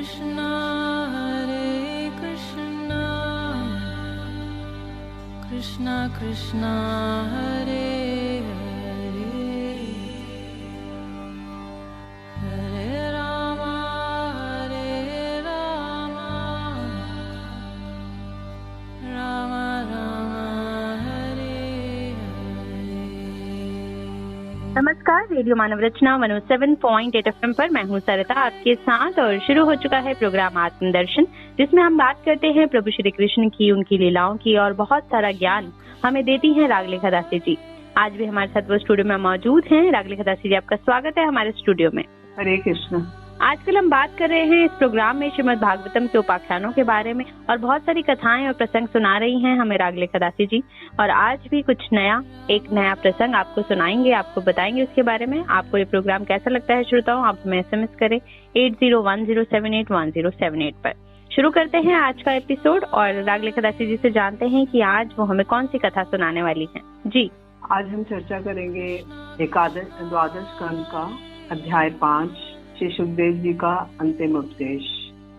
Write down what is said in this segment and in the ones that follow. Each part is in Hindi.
Krishna Krishna Krishna Hare Hare Hare Rama Rama Rama Hare Hare। नमस्कार, रेडियो मानव रचना 107.8 FM पर मैं हूँ सरिता आपके साथ और शुरू हो चुका है प्रोग्राम आत्मदर्शन, जिसमें हम बात करते हैं प्रभु श्री कृष्ण की, उनकी लीलाओं की और बहुत सारा ज्ञान हमें देती हैं रागलेखा दासी जी। आज भी हमारे साथ वो स्टूडियो में मौजूद हैं। रागलेखा दासी जी, आपका स्वागत है हमारे स्टूडियो में। हरे कृष्ण। आजकल हम बात कर रहे हैं इस प्रोग्राम में श्रीमद् भागवतम के उपाख्यानों के बारे में और बहुत सारी कथाएं और प्रसंग सुना रही हैं हमें रागलेखा दासी जी। और आज भी कुछ एक नया प्रसंग आपको सुनाएंगे, आपको बताएंगे उसके बारे में। आपको ये प्रोग्राम कैसा लगता है श्रोताओं, आप हमें SMS करें 8010781078 पर। शुरू करते हैं आज का एपिसोड और रागलेखा दासी जी से जानते हैं कि आज वो हमें कौन सी कथा सुनाने वाली हैं। जी, आज हम चर्चा करेंगे द्वादश स्कंद का अध्याय 5, श्री सुखदेव जी का अंतिम उपदेश।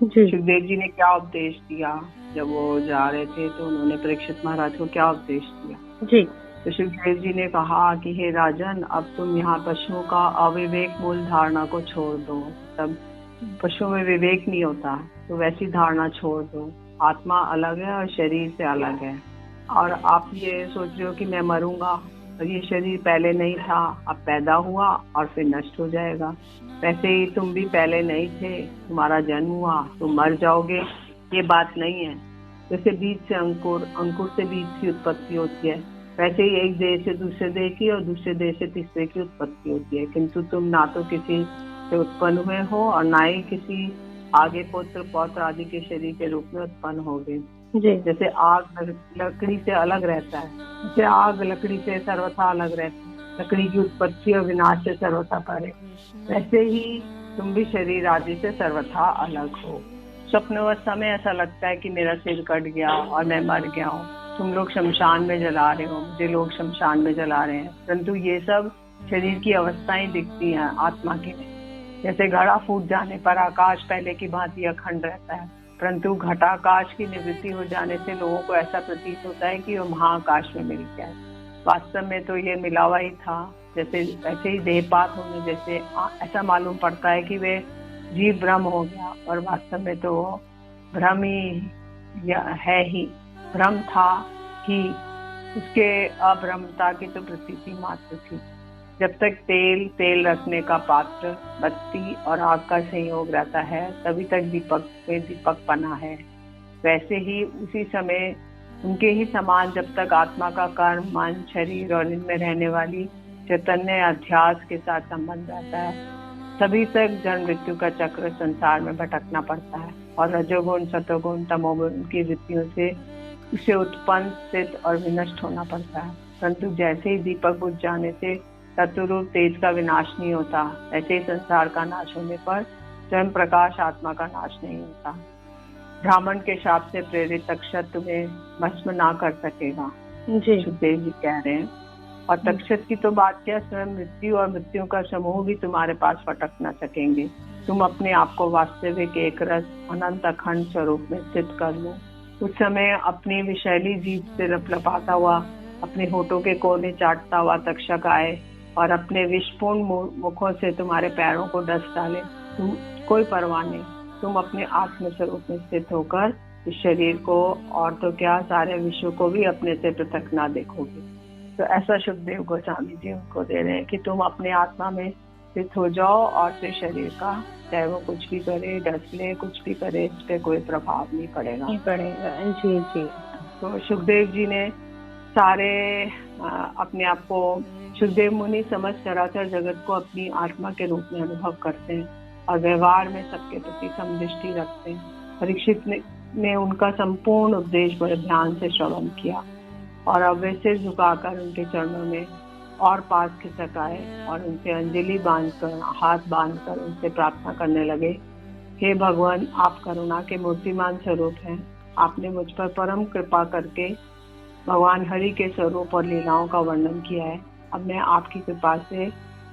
सुखदेव जी ने क्या उपदेश दिया जब वो जा रहे थे, तो उन्होंने परीक्षित महाराज को क्या उपदेश दिया जी। तो सुखदेव जी ने कहा कि हे राजन, अब तुम यहाँ पशुओं का अविवेक मूल धारणा को छोड़ दो। तब पशुओं में विवेक नहीं होता, तो वैसी धारणा छोड़ दो। आत्मा अलग है और शरीर से अलग है। और आप ये सोच रहे हो कि मैं मरूंगा और ये शरीर पहले नहीं था, अब पैदा हुआ और फिर नष्ट हो जाएगा। वैसे ही तुम भी पहले नहीं थे, तुम्हारा जन्म हुआ, तुम मर जाओगे, ये बात नहीं है। जैसे बीज से अंकुर, अंकुर से बीज की उत्पत्ति होती है, वैसे ही एक देह से दूसरे देह की और दूसरे देह से तीसरे की उत्पत्ति होती है। किंतु तुम ना तो किसी से उत्पन्न हुए हो और ना ही किसी आगे पुत्र पौत्र आदि के शरीर के रूप में उत्पन्न होगे। जैसे आग लकड़ी से अलग रहता है, जैसे आग लकड़ी से सर्वथा अलग रहती है, लकड़ी की उत्पत्ति और विनाश से सर्वथा परे, वैसे ही तुम भी शरीर आदि से सर्वथा अलग हो। स्वप्नावस्था में ऐसा लगता है कि मेरा सिर कट गया और मैं मर गया हूँ। तुम लोग शमशान में जला रहे हो, मुझे लोग शमशान में जला रहे हैं, परंतु ये सब शरीर की अवस्थाएं दिखती हैं आत्मा की नहीं। जैसे घड़ा फूट जाने पर आकाश पहले की भांति अखंड रहता है, परंतु घटाकाश की निवृत्ति हो जाने से लोगों को ऐसा प्रतीत होता है कि वो महाकाश में मिल गया है। वास्तव में तो ये मिलावा ही था। जैसे ऐसे ही देहपात होने जैसे ऐसा मालूम पड़ता है कि वे जीव भ्रम हो गया, और वास्तव में तो भ्रम ही है ही, भ्रम था ही, उसके अभ्रमता की तो प्रतीति मात्र थी। जब तक तेल रखने का पात्र, बत्ती और आग का संयोग रहता है, तभी तक दीपक में दीपक पना है। वैसे ही उसी समय उनके ही समान जब तक आत्मा का कर्म, मन, शरीर और इनमें रहने वाली चैतन्य अध्यास के साथ संबंध रहता है, तभी तक जन्म मृत्यु का चक्र संसार में भटकना पड़ता है और रजोगुण, सतोगुण, तमोगुण की वृत्तियों से उसे उत्पन्न, स्थित और विनष्ट होना पड़ता है। परंतु जैसे ही दीपक बुझ जाने से तत्वरूप तेज का विनाश नहीं होता, ऐसे ही संसार का नाश होने पर स्वयं प्रकाश आत्मा का नाश नहीं होता। ब्राह्मण के शाप से प्रेरित तक्षक तुम्हें भस्म ना कर सकेगा, सुखदेव जी कह रहे हैं। और तक्षक की तो बात क्या, स्वयं मृत्यु और मृत्यु का समूह भी तुम्हारे पास फटक ना सकेंगे। तुम अपने आप को वास्तविक एक रस अनंत अखंड स्वरूप में स्थित कर लो। उस समय अपनी विषैली जीभ से लपलपाता हुआ, अपने होठों के कोने चाटता हुआ तक्षक आए और अपने विषपूर्ण मुखों से तुम्हारे पैरों को डस डाले, तुम कोई परवाह नहीं। तुम अपने आत्म स्वरूप में स्थित होकर इस शरीर को और तो क्या सारे विश्व को भी अपने से पृथक ना देखोगे। तो ऐसा सुखदेव गोस्वामी जी उनको दे रहे हैं कि तुम अपने आत्मा में स्थित हो जाओ और फिर शरीर का, चाहे वो कुछ भी करे, डस ले, कुछ भी करे, इस पे कोई प्रभाव नहीं पड़ेगा। जी जी। तो सुखदेव जी ने सारे अपने आप को, सुखदेव मुनि समझ चराचर जगत को अपनी आत्मा के रूप में अनुभव करते हैं और व्यवहार में सबके प्रति समदृष्टि रखते हैं। परीक्षित ने उनका संपूर्ण उपदेश बड़े ध्यान से श्रवण किया और अब वे सिर झुकाकर उनके चरणों में और पास खिसक आए और उनसे अंजलि बांधकर, हाथ बांधकर उनसे प्रार्थना करने लगे, हे भगवान, आप करुणा के मूर्तिमान स्वरूप हैं। आपने मुझ पर परम कृपा करके भगवान हरि के स्वरूप और लीलाओं का वर्णन किया है। अब मैं आपकी कृपा से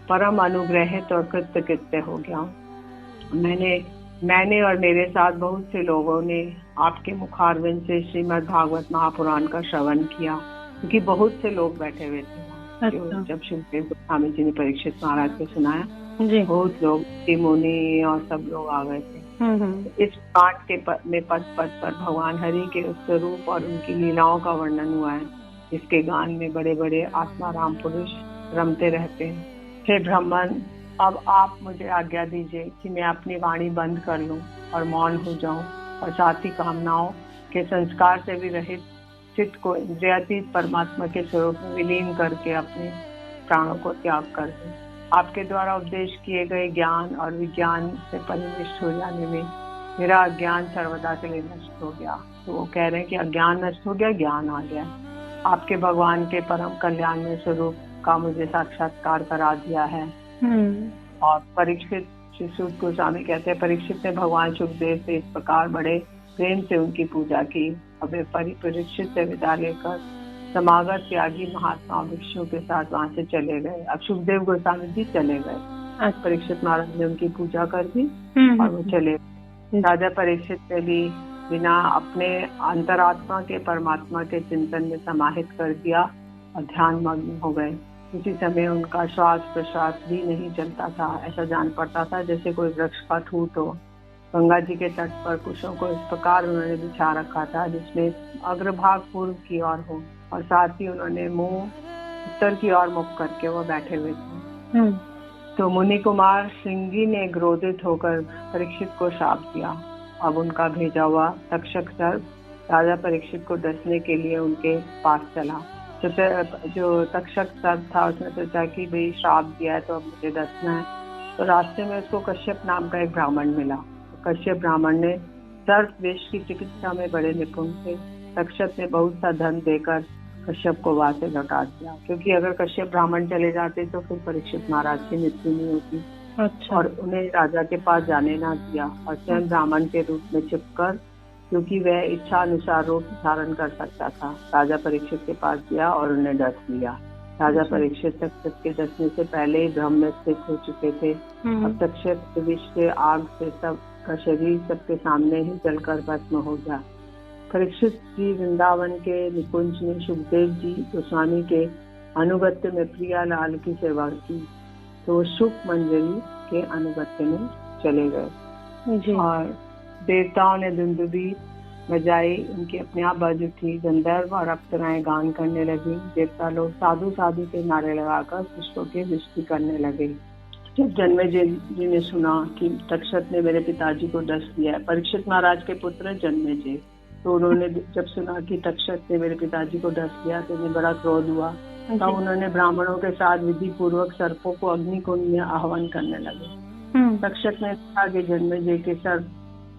परम अनुग्रहित और कृतकृत्य हो गया हूँ। मैंने मैंने और मेरे साथ बहुत से लोगों ने आपके मुखारविंद से श्रीमद् भागवत महापुराण का श्रवण किया, क्योंकि बहुत से लोग बैठे हुए थे अच्छा। जब सुखदेव गोस्वामी जी ने परीक्षित महाराज को सुनाया। जी। बहुत लोग, मुनि और सब लोग आ गए थे। इस पाठ के में पद पद पर भगवान हरि के उस स्वरूप और उनकी लीलाओं का वर्णन हुआ है, जिसके गान में बड़े बड़े आत्माराम पुरुष रमते रहते हैं। हे ब्राह्मण, अब आप मुझे आज्ञा दीजिए कि मैं अपनी वाणी बंद कर लूं और मौन हो जाऊं और साथी कामनाओं के संस्कार से भी रहित चित्त को इंद्रियातीत परमात्मा के स्वरूप में विलीन करके अपने प्राणों को त्याग कर दूं। आपके द्वारा उपदेश किए गए ज्ञान और विज्ञान से परिनिष्ठ हो जाने में मेरा अज्ञान सर्वदा के लिए नष्ट हो गया। तो वो कह रहे हैं कि अज्ञान नष्ट हो गया, ज्ञान आ गया। आपके भगवान के परम कल्याण में स्वरूप का मुझे साक्षात्कार करा दिया है। और परीक्षित, श्री सूत गोस्वामी कहते हैं, परीक्षित ने भगवान सुखदेव से इस प्रकार बड़े प्रेम से उनकी पूजा की। अब वे परीक्षित से विदा लेकर समागत त्यागी महात्मा भिक्षुओं के साथ वहाँ से चले गए। अब सुखदेव गोस्वामी जी चले गए। परीक्षित महाराज ने उनकी पूजा कर दी और वो चले गए। राजा परीक्षित ने भी बिना अपने अंतरात्मा के परमात्मा के चिंतन में समाहित कर दिया और ध्यान मग्न हो गए। उसी समय उनका श्वास प्रश्वास भी नहीं चलता था। ऐसा जान पड़ता था जैसे कोई वृक्ष का ठूंठ हो। गंगा जी के तट पर कुशों को इस प्रकार उन्होंने बिछा रखा था जिसमें अग्रभाग पूर्व की ओर हो और साथ ही उन्होंने मुंह उत्तर की ओर मुख करके वो बैठे हुए थे। तो मुनि कुमार सिंगी ने क्रोधित होकर परीक्षित को श्राप दिया। अब उनका भेजा हुआ तक्षक सर्प राजा परीक्षित को डसने के लिए उनके पास चला। तो जो तक्षक सर्प था उसने सोचा कि भाई श्राप दिया है तो अब मुझे डसना है। तो रास्ते में उसको कश्यप नाम का एक ब्राह्मण मिला। कश्यप ब्राह्मण ने सर्प विष की चिकित्सा में बड़े निपुण थे। तक्षक ने बहुत सा धन देकर कश्यप को वहां से लौटा दिया, क्योंकि अगर कश्यप ब्राह्मण चले जाते तो फिर परीक्षित महाराज की मृत्यु नहीं होती। अच्छा। और उन्हें राजा के पास जाने ना दिया और स्वयं ब्राह्मण के रूप में छिपकर, क्योंकि वह इच्छा अनुसार रूप धारण कर सकता था, राजा परीक्षित के पास गया और उन्हें डस लिया। राजा परीक्षित तक्षक के डसने से पहले ही ब्रह्म में स्थित हो चुके थे। अब तक्षक विष से आग से सबका शरीर सबके सामने ही जलकर भस्म हो गया। परीक्षित जी वृंदावन के निकुंज में सुखदेव जी गोस्वामी के अनुगत्य में प्रियालाल की सेवा की, तो शुक मंजरी के अनुगत्य में चले गए। और देवताओं ने दुंदुभी बजाई, उनकी अपने आप बाज उठी, गंधर्व और अप्सराएं गान करने लगी। देवता लोग साधु साधु के नारे लगाकर पुष्पों की वृष्टि करने लगे। जब जन्मेजय जी ने सुना कि तक्षक ने मेरे पिताजी को डस दिया है, परीक्षित महाराज के पुत्र जन्मेजय, तो उन्होंने जब सुना कि तक्षक ने मेरे पिताजी को डस दिया तो उन्हें बड़ा क्रोध हुआ। तब उन्होंने ब्राह्मणों के साथ विधि पूर्वक सर्पों को अग्निकुंड में आह्वान करने लगे। तक्षक ने कहा कि जन्मेजय के सर्प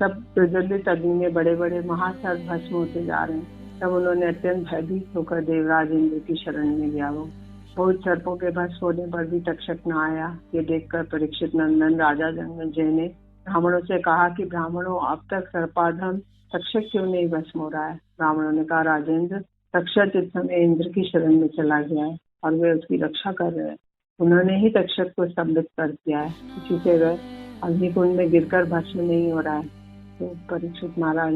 सब प्रज्वलित अग्नि में बड़े बड़े महासर्प भस्म होते जा रहे हैं। तब उन्होंने अत्यंत भयभीत होकर देवराज इंद्र की शरण में लिया। वो बहुत सर्पों के भस्म होने पर भी तक्षक न आया। ये देखकर परीक्षित नंदन राजा जन्मेजय ने ब्राह्मणों से कहा कि ब्राह्मणों, अब तक सर्पाधम तक्षक क्यों नहीं भस्म हो रहा है? ब्राह्मणों ने कहा, राजेंद्र, तक्षक इस समय इंद्र की शरण में चला गया है और वे उसकी रक्षा कर रहे हैं। उन्होंने ही तक्षक को स्तंभित कर दिया है, इसी से वह अग्निकुंड में गिरकर भस्म नहीं हो रहा है। तो परीक्षित महाराज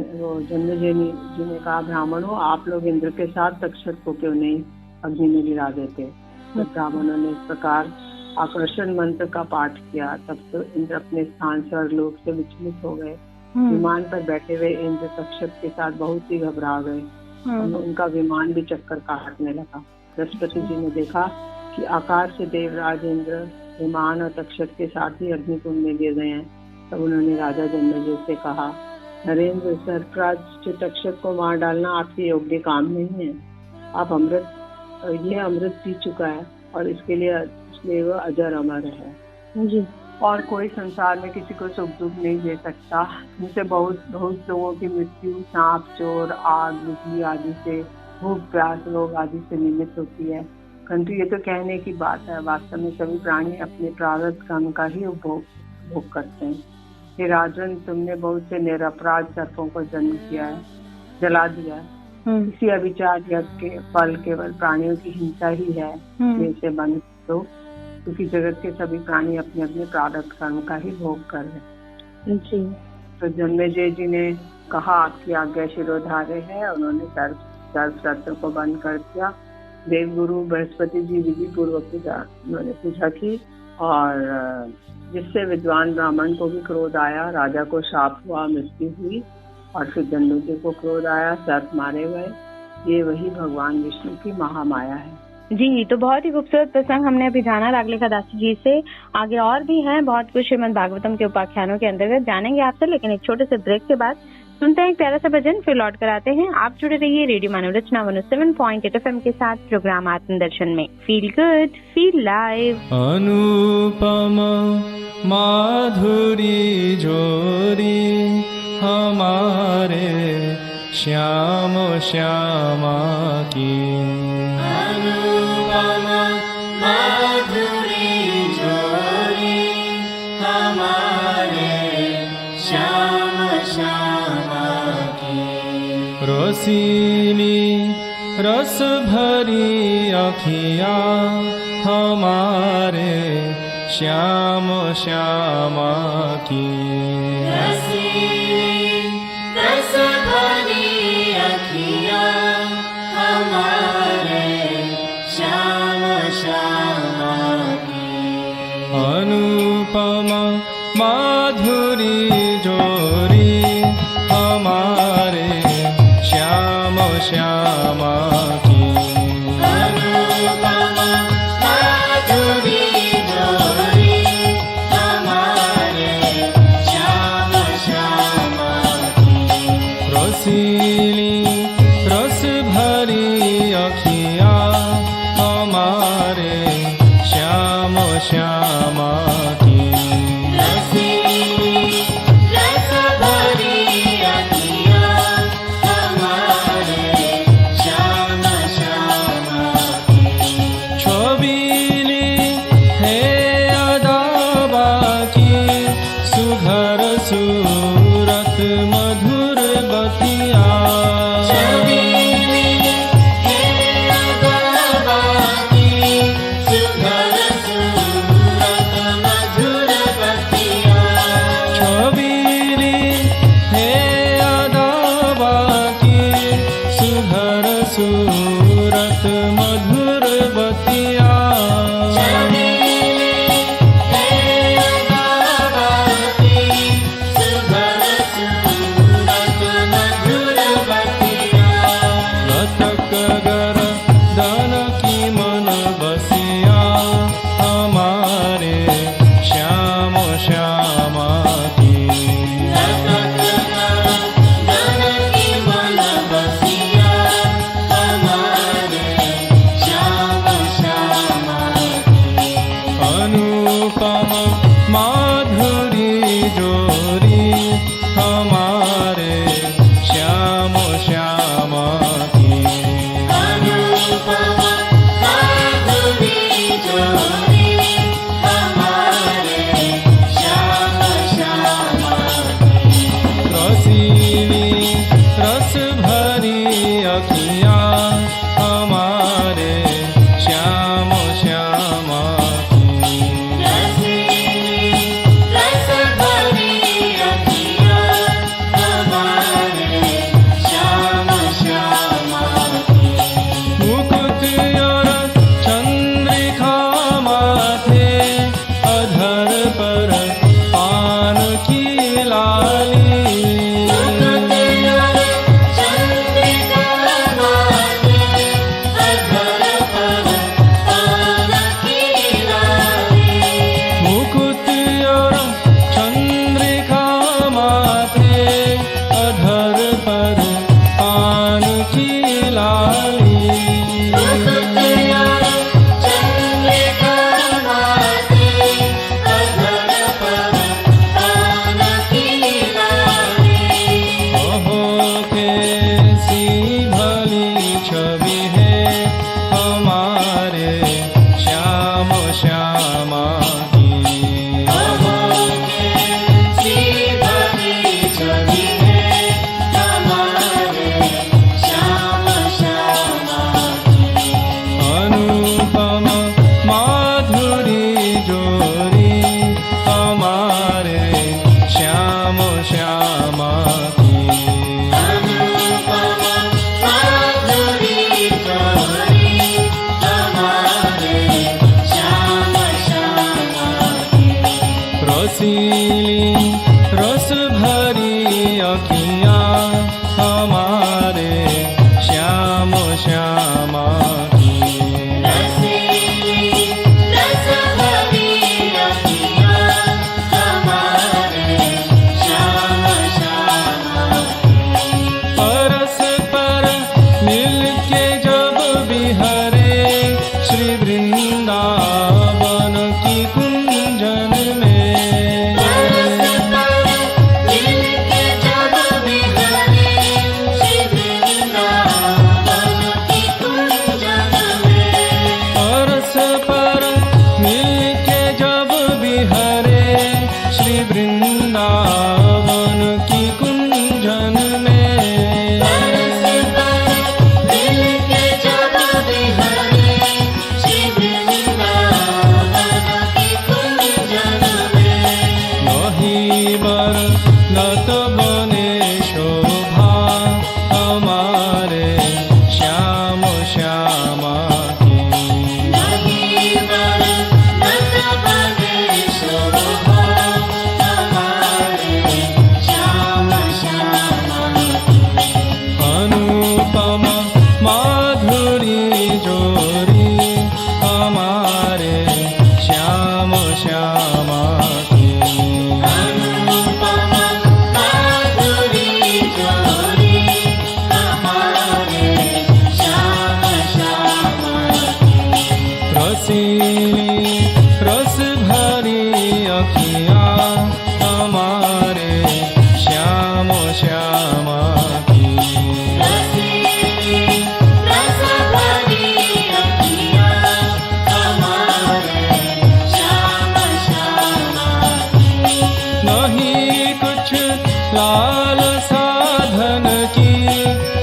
जन्मेजय जी ने कहा, ब्राह्मणों, आप लोग इंद्र के साथ तक्षक को क्यों नहीं अग्नि में गिरा देते? तो ब्राह्मणों ने इस प्रकार आकर्षण मंत्र का पाठ किया। तब तो इंद्र अपने स्थान से और लोक से विचलित हो गए। विमान पर बैठे हुए इंद्र तक्षक के साथ बहुत ही घबरा गए। उनका विमान भी चक्कर काटने लगा। बृहस्पति जी ने देखा कि आकाश से देवराज इंद्र विमान और तक्षक के साथ ही अग्निकुंड में गिर गए हैं। तब उन्होंने राजा जन्मेजय से कहा, नरेंद्र, सर्पराज तक्षक को मार डालना आपके योग्य काम नहीं है। आप अमृत पी चुका है और इसलिए वह अजर अमर है जी। और कोई संसार में किसी को सुख दुख नहीं दे सकता। इनसे बहुत लोगों की मृत्यु सांप, चोर, आग, बिजली आदि से, भूख, प्यास, रोग आदि से निमित्त होती है। परंतु ये तो कहने की बात है, वास्तव में सभी प्राणी अपने प्रारब्ध कर्म का ही उपभोग करते हैं। हे राजन, तुमने बहुत से निरपराध सर्पों को जन्म किया है, जला दिया है। इसी अविचार यज्ञ के फल केवल प्राणियों की हिंसा ही है। इसे बंद करो, क्योंकि जगत के सभी प्राणी अपने अपने प्रारब्ध कर्म का ही भोग कर रहे हैं जी। तो जन्मेजय जी ने कहा आपकी आज्ञा शिरोधार्य है। उन्होंने सर्वशास्त्र को बंद कर दिया। देवगुरु बृहस्पति जी विधि पूर्वक उन्होंने पूजा की और जिससे विद्वान ब्राह्मण को भी क्रोध आया। राजा को शाप हुआ, मृत्यु हुई और फिर जन्नू जी को क्रोध आया, सर्प मारे गए। ये वही भगवान विष्णु की महामाया है। जी, तो बहुत ही खूबसूरत प्रसंग हमने अभी जाना रागलेखा दासी जी से। आगे और भी हैं बहुत कुछ श्रीमद् भागवतम के उपाख्यानों के अंतर्गत जानेंगे आपसे, लेकिन एक छोटे से ब्रेक के बाद सुनते हैं एक प्यारा सा भजन, फिर लौट कर आते हैं। आप जुड़े रहिए रेडियो मनोरचना 107.8 FM के साथ प्रोग्राम आत्मदर्शन में। Feel good, feel live. Anupam Madhuri जोरी हमारे श्याम श्यामा की। अनुपम माधुरी जोरी हमारे श्याम श्यामा की। रसीली रस भरी अखियाँ हमारे श्याम श्यामा की। रस भरी अखियाँ हमारे श्याम श्यामा की। अनुपम माधुरी जोरी हमारे श्याम श्यामा की। अनुपम माधुरी जोरी हमारे श्याम श्यामा की। रसीली रस भरी अखियाँ हमारे श्याम श्यामा की। सूरत मधुर बतिया। छबीली है अदाबा की सुघर सूरत मधुर बतिया। श्याम रसीली रस भरी अखियाँ हमारे श्याम श्यामा की। परस्पर मिलके जब बिहरे श्री वृंदावन की कुंजन में। परस्पर मिलके जब बिहरे श्री वृंदावन की कुंजन में। लत बने शोभा हमारे श्याम श्यामा की। अनुपम माधुरी जोरी हमारे श्याम श्यामा की। रसीली रस भरी अखियाँ हमारे श्याम श्यामा की। नहीं कुछ लाल साधन की,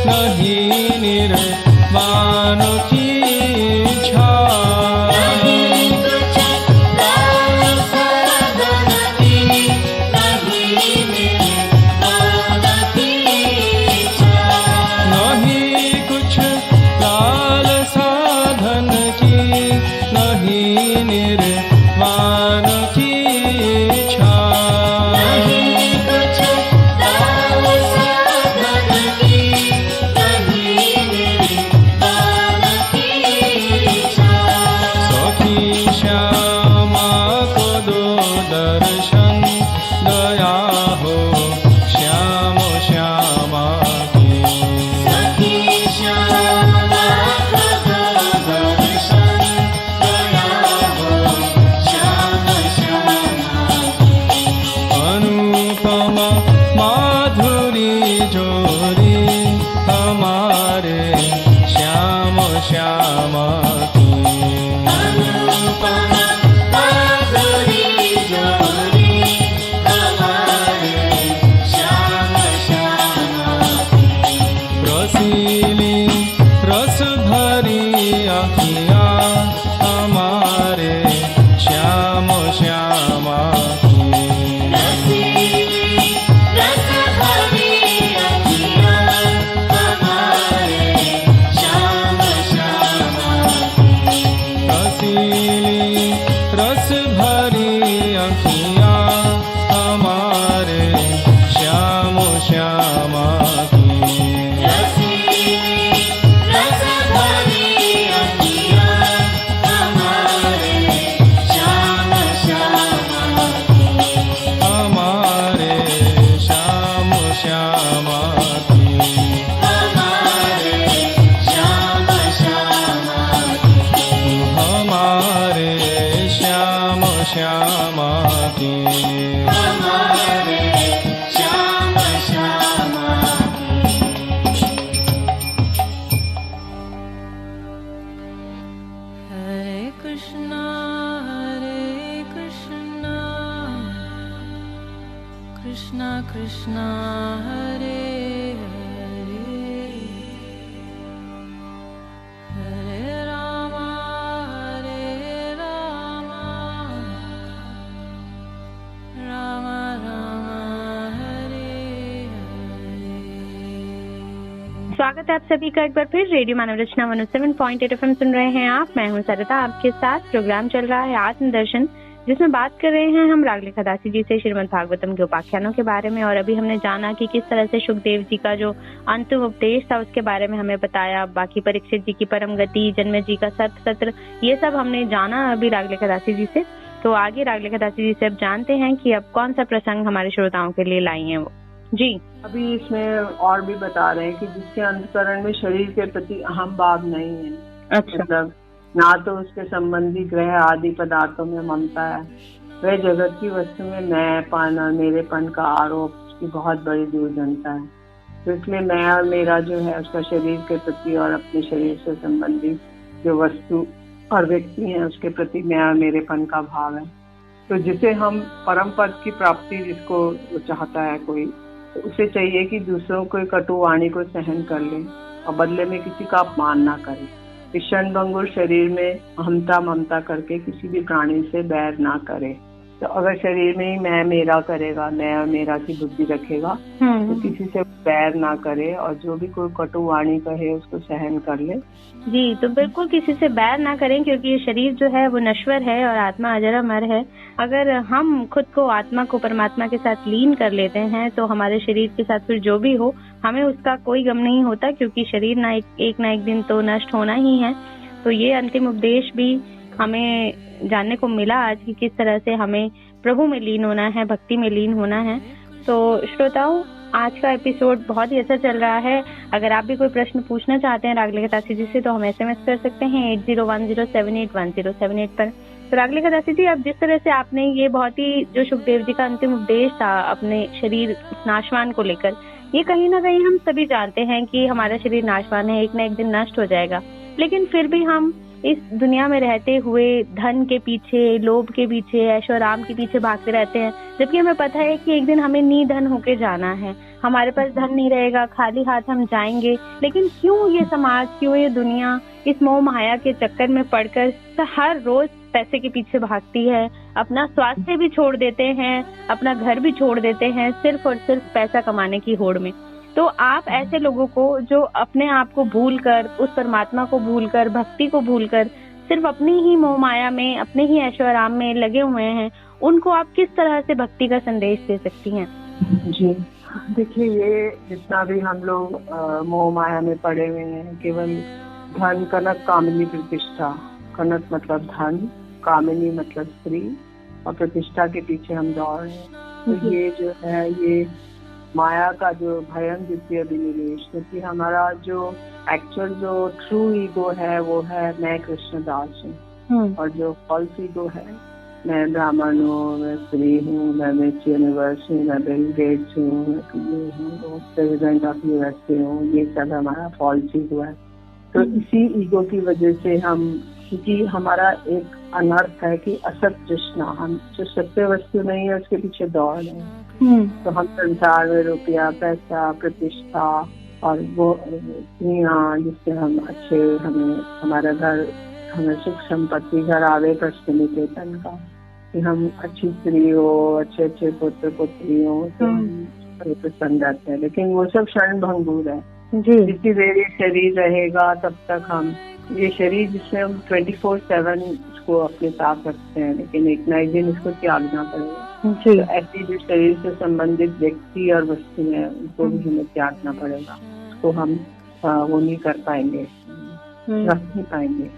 नहीं निर्वाण की इच्छा। नहीं कुछ लाल साधन की, नहीं निर्वाण की इच्छा। सखी श्यामा को दो दर्शन, दया हो श्याम श्यामा की। अनुपम माधुरी जोरी हमारे श्याम श्यामा की। रसीली रस भरी अखियाँ हमारे श्याम श्यामा की। रसीली रस भरी अखियाँ हमारे श्याम श्यामा की। हमारे श्याम श्यामा की। हमारे श्याम श्यामा की। Hare Krishna, Krishna Krishna, Hare Hare, Hare Rama, Rama Rama, Hare Hare। स्वागत है आप सभी का एक बार फिर रेडियो मानव रचना 107.8 FM सुन रहे हैं आप। मैं हूं सरिता, आपके साथ प्रोग्राम चल रहा है आत्मदर्शन, जिसमें बात कर रहे हैं हम रागलेखा दासी जी से श्रीमद् भागवतम के उपाख्यानों के बारे में। और अभी हमने जाना कि किस तरह से सुखदेव जी का जो अंतिम उपदेश था उसके बारे में हमें बताया, बाकी परीक्षित जी की परम गति, जन्मे जी का सत्र, ये सब हमने जाना अभी रागलेखा दासी जी से। तो आगे रागलेखा दासी जी से अब जानते हैं कि अब कौन सा प्रसंग हमारे श्रोताओं के लिए लाई है वो। जी अभी इसमें और भी बता रहे हैं कि जिसके अंतःकरण में शरीर के प्रति अहम भाव नहीं है, अच्छा, मतलब ना तो उसके संबंधी ग्रह आदि पदार्थों में ममता है, वह जगत की वस्तु में मैंपन और मेरेपन का आरोप उसकी बहुत बड़ी दुर्जनता है। तो इसलिए मैं और मेरा जो है उसका शरीर के प्रति और अपने शरीर से संबंधित जो वस्तु और व्यक्ति है उसके प्रति मैं और मेरेपन का भाव है। तो जिसे हम परम पद की प्राप्ति जिसको चाहता है कोई, तो उसे चाहिए कि दूसरों को कटु वाणी को सहन कर ले और बदले में किसी का अपमान ना करे। इस क्षणभंगुर शरीर में अहमता ममता करके किसी भी प्राणी से बैर ना करे। तो अगर शरीर में ही मैं मेरा करेगा, मैं और मेरा की बुद्धि रखेगा, तो किसी से बैर ना करे और जो भी कोई कटु वाणी कहे उसको सहन कर ले। जी, तो बिल्कुल किसी से बैर ना करें, क्योंकि ये शरीर जो है वो नश्वर है और आत्मा अजर अमर है। अगर हम खुद को, आत्मा को परमात्मा के साथ लीन कर लेते हैं तो हमारे शरीर के साथ फिर जो भी हो हमें उसका कोई गम नहीं होता, क्योंकि शरीर ना एक ना एक दिन तो नष्ट होना ही है। तो ये अंतिम उपदेश भी हमें जानने को मिला आज कि किस तरह से हमें प्रभु में लीन होना है, भक्ति में लीन होना है। तो श्रोताओं, आज का एपिसोड बहुत ही अच्छा चल रहा है। अगर आप भी कोई प्रश्न पूछना चाहते हैं रागलेखा दासी जी से तो हम SMS कर सकते हैं 8010781078 पर। तो रागलेखा दासी जी, अब जिस तरह से आपने ये बहुत ही जो सुखदेव जी का अंतिम उपदेश था अपने शरीर नाशवान को लेकर, ये कहीं ना कहीं हम सभी जानते हैं कि हमारा शरीर नाशवान है, एक ना एक दिन नष्ट हो जाएगा, लेकिन फिर भी हम इस दुनिया में रहते हुए धन के पीछे, लोभ के पीछे, ऐशो आराम के पीछे भागते रहते हैं, जबकि हमें पता है कि एक दिन हमें निधन होके जाना है, हमारे पास धन नहीं रहेगा, खाली हाथ हम जाएंगे। लेकिन क्यों ये समाज, क्यों ये दुनिया इस मोह माया के चक्कर में पड़कर हर रोज पैसे के पीछे भागती है, अपना स्वास्थ्य भी छोड़ देते हैं, अपना घर भी छोड़ देते हैं, सिर्फ और सिर्फ पैसा कमाने की होड़ में। तो आप ऐसे लोगों को जो अपने आप को भूलकर, उस परमात्मा को भूलकर, भक्ति को भूलकर सिर्फ अपनी ही मोह माया में, अपने ही ऐशो आराम में लगे हुए हैं, उनको आप किस तरह से भक्ति का संदेश दे सकती हैं? जी देखिए, ये जितना भी हम लोग मोह माया में पड़े हुए हैं, केवल धन, कनक, कामिनी, प्रतिष्ठा, कनक मतलब धन, कामिनी मतलब स्त्री और प्रतिष्ठा के पीछे हम दौड़ रहे हैं। तो ये जो है ये माया का जो भयं द्वितीय विनिवेश, क्योंकि हमारा जो एक्चुअल जो ट्रू ईगो है वो है मैं कृष्णदास हूँ, और जो फॉल्स ईगो है मैं ब्राह्मण हूँ, मैं स्त्री हूँ, मैं मिस यूनिवर्स हूँ, मैं बिल गेट्स हूँ, मैं प्रेसिडेंट ऑफ यूएसए हूँ, ये सब हमारा फॉल्स ईगो है। तो इसी ईगो की वजह से हम, क्योंकि हमारा एक अनर्थ है कि असत तृष्णा, हम जो सत्य वस्तु नहीं है उसके पीछे दौड़ रहे हैं। तो हम संसार में रुपया, पैसा, प्रतिष्ठा और वो स्त्रियाँ जिससे हम अच्छे, हमें हमारा घर, हमें सुख संपत्ति घर आवे कृष्ण निकेतन का, कि हम अच्छी स्त्री हो, अच्छे अच्छे पुत्र पुत्री हो, तो हम प्रसन्न रहते हैं। लेकिन वो सब क्षण भंगुर है। जितनी देर ये शरीर रहेगा तब तक हम, ये शरीर जिसमें हम 24/7 इसको अपने साथ रखते हैं, लेकिन एक ना एक दिन इसको त्यागना पड़ेगा। तो ऐसी जो शरीर से संबंधित व्यक्ति और वस्तु है उनको भी हमें त्यागना पड़ेगा, उसको हम वो नहीं कर पाएंगे, रख नहीं पाएंगे।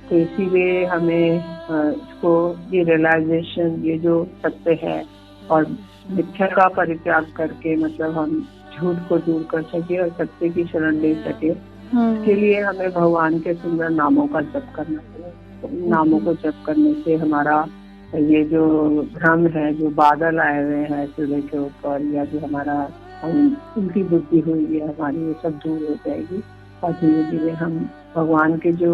तो इसीलिए हमें इसको, ये रियलाइजेशन, ये जो सत्य है और मिथ्या का परित्याग करके, मतलब हम झूठ को दूर कर सके और सत्य की शरण ले सके, इसके लिए हमें भगवान के सुंदर नामों का जप करना पड़ेगा। नामों को जप करने से हमारा ये जो भ्रम है, जो बादल आए हुए हैं सूर्य के ऊपर, या जो हमारा उनकी बुद्धि हुई है हमारी, ये सब दूर हो जाएगी और धीरे धीरे हम भगवान के जो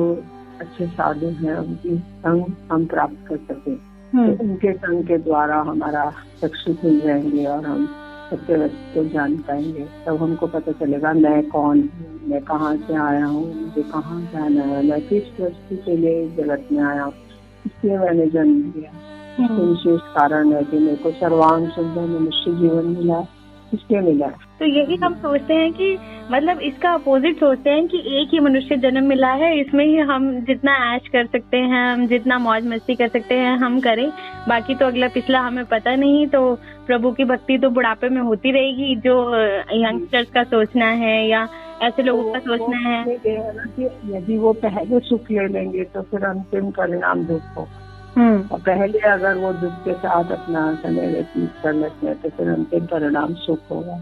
अच्छे साधु हैं उनकी संग हम प्राप्त कर सके। तो उनके संग के द्वारा हमारा चक्षु खुल जाएंगे और हम सत्य वस्तु को जान पाएंगे। तब हमको पता चलेगा मैं कौन हूँ, मैं कहाँ से आया हूँ, मुझे कहाँ जाना है, मैं किस वस्तु के लिए जगत में आया हूँ, इसलिए मैंने जन्म लिया। विशेष कारण है कि मेरे को सर्वांग सुंदर मनुष्य जीवन मिला, इसलिए मिला। तो यही हम सोचते हैं कि मतलब इसका अपोजिट सोचते हैं कि एक ही मनुष्य जन्म मिला है, इसमें ही हम जितना ऐश कर सकते हैं, हम जितना मौज मस्ती कर सकते हैं हम करें, बाकी तो अगला पिछला हमें पता नहीं। तो प्रभु की भक्ति तो बुढ़ापे में होती रहेगी, जो यंगस्टर्स का सोचना है या ऐसे लोगों का सोचना है। कि यदि वो पहले सुख ले लेंगे तो फिर अंतिम परिणाम दुख हो, और पहले अगर वो दुख के साथ अपना समय व्यतीत कर लेते हैं तो फिर अंतिम परिणाम सुख होगा।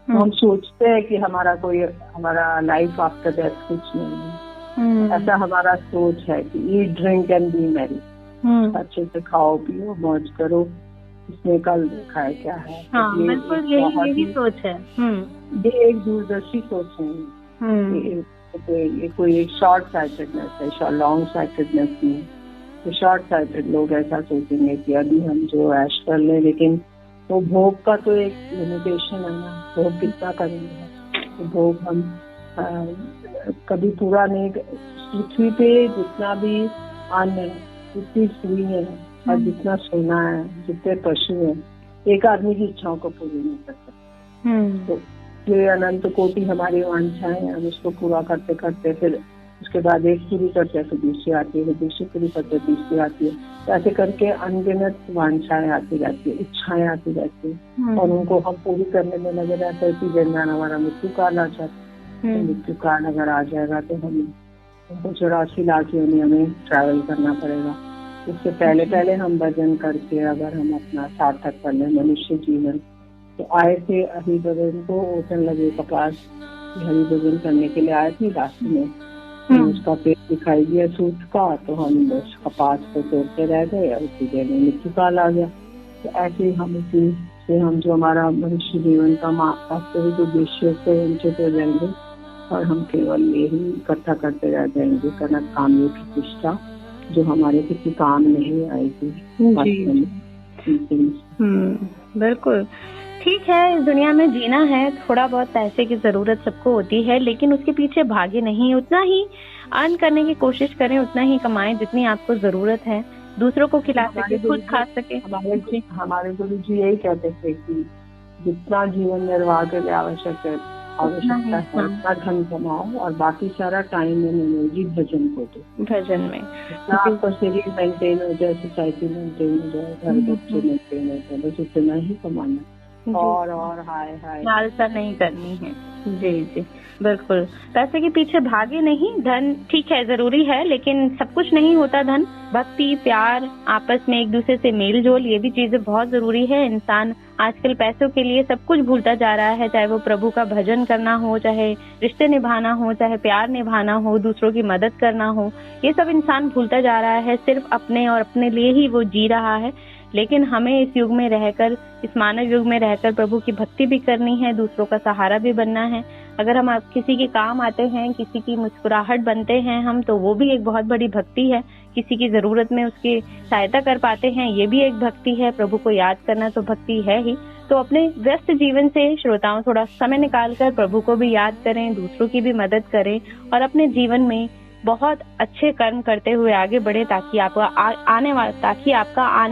तो हम सोचते हैं कि हमारा लाइफ आफ्टर डेथ कुछ नहीं है, ऐसा हमारा सोच है कि eat drink and B Mary, अच्छे से खाओ पियो मौज करो, इसमें कल देखा है क्या है। हाँ, बिल्कुल यही सोच है। ये एक दूरदर्शी सोच है, ये कोई एक शॉर्ट साइटेडनेस है, लॉन्ग साइटेडनेस नहीं। तो शॉर्ट साइटेड लोग ऐसा सोचेंगे कि अभी हम जो ऐश कर लें, लेकिन तो भोग का तो एक लिमिटेशन है ना, भोग कितना करेंगे। तो भोग हम कभी पूरा नहीं, पृथ्वी पे जितना भी अन्न, जितनी सुई है और जितना सोना है, जितने पशु हैं, एक आदमी की इच्छाओं को पूरी नहीं कर सकते। तो ये अनंत कोटि हमारी वांछाएं हैं, हम उसको पूरा करते करते फिर उसके बाद एक पूरी करते हैं, फिर दूसरी आती है, फिर दूसरी पूरी करते हैं, तीसरी आती है। तो ऐसे करके अनगिनत वांछाएं आती रहती है, इच्छाएं आती रहती है, और उनको हम पूरी करने में लगे रहते हैं कि जन्म हमारा मृत्यु काल आ जाता है। मृत्यु काल अगर आ जाएगा तो हमको 84 लाख योनि हमें ट्रैवल करना पड़ेगा। इससे पहले हम भजन करके अगर हम अपना सार्थक कर लें मनुष्य जीवन। तो आए थे हरि भजन को, ओटन लगे कपास, हरि भजन करने के लिए आए थे। रास्ते में उसका पेड़ दिखाई दिया सूत का, तो हम उस कपास को तोड़ते रह गए और उसी देर में मृत्यु काल आ गया। तो ऐसे ही हम इसी से हम जो हमारा मनुष्य जीवन का वास्तविक उद्देश्य से वंचित हो जाएंगे, और हम केवल यही इकट्ठा करते रह जाएंगे कनक कामनी प्रतिष्ठा, जो हमारे किसी काम नहीं आएगी। बिल्कुल ठीक है। इस दुनिया में जीना है, थोड़ा बहुत पैसे की जरूरत सबको होती है, लेकिन उसके पीछे भागे नहीं। उतना ही अर्न करने की कोशिश करें, उतना ही कमाएं जितनी आपको जरूरत है, दूसरों को खिला सके, खुद खा सके। हमारे गुरु जी यही कहते थे कि जितना जीवन निर्वाह के लिए आवश्यकता है उतना धन कमाओ, और बाकी सारा टाइम में एनर्जी भजन को दो। भजन में आपका शरीर मेंटेन हो जाए, सोसाइटी मेंटेन हो जाए, घर बच्चे मेंटेन हो जाए, बस उतना ही कमाना, और हाय लालसा नहीं करनी है। जी जी बिल्कुल, पैसे के पीछे भागे नहीं। धन ठीक है, जरूरी है, लेकिन सब कुछ नहीं होता धन। भक्ति, प्यार, आपस में एक दूसरे से मेल जोल, ये भी चीजें बहुत जरूरी है। इंसान आजकल पैसों के लिए सब कुछ भूलता जा रहा है, चाहे वो प्रभु का भजन करना हो, चाहे रिश्ते निभाना हो, चाहे प्यार निभाना हो, दूसरों की मदद करना हो, ये सब इंसान भूलता जा रहा है। सिर्फ अपने और अपने लिए ही वो जी रहा है। लेकिन हमें इस युग में रहकर, इस मानव युग में रहकर प्रभु की भक्ति भी करनी है, दूसरों का सहारा भी बनना है। अगर हम किसी के काम आते हैं, किसी की मुस्कुराहट बनते हैं हम, तो वो भी एक बहुत बड़ी भक्ति है। किसी की जरूरत में उसकी सहायता कर पाते हैं, ये भी एक भक्ति है। प्रभु को याद करना तो भक्ति है ही। तो अपने व्यस्त जीवन से श्रोताओं थोड़ा समय निकालकर प्रभु को भी याद करें, दूसरों की भी मदद करें, और अपने जीवन में बहुत अच्छे कर्म करते हुए आगे बढ़े, ताकि आपका आने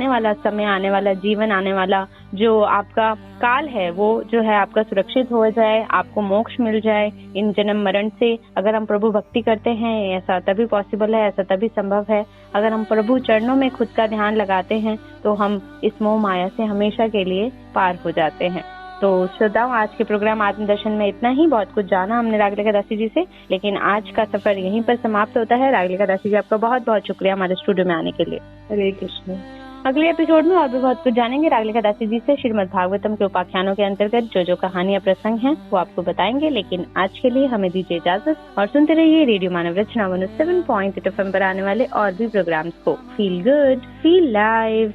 वाला समय, आने वाला जीवन, आने वाला जो आपका काल है, वो जो है आपका सुरक्षित हो जाए, आपको मोक्ष मिल जाए इन जन्म मरण से। अगर हम प्रभु भक्ति करते हैं, ऐसा तभी पॉसिबल है, ऐसा तभी संभव है। अगर हम प्रभु चरणों में खुद का ध्यान लगाते हैं, तो हम इस मोह माया से हमेशा के लिए पार हो जाते हैं। तो श्रोताओं, आज के प्रोग्राम आत्मदर्शन में इतना ही। बहुत कुछ जाना हमने रागलिका दासी जी से, लेकिन आज का सफर यहीं पर समाप्त होता है। रागलिका दासी जी, आपका बहुत बहुत शुक्रिया हमारे स्टूडियो में आने के लिए। हरे कृष्ण। अगले एपिसोड में और भी बहुत कुछ जानेंगे रागलिका दासी जी से। श्रीमद् भागवतम के उपाख्यानों के अंतर्गत जो कहानियां प्रसंग हैं वो आपको बताएंगे। लेकिन आज के लिए हमें दीजिए इजाजत, और सुनते रहिए रेडियो मानव रचना 107.8 FM पर आने वाले और भी प्रोग्राम्स को। Feel good, feel live.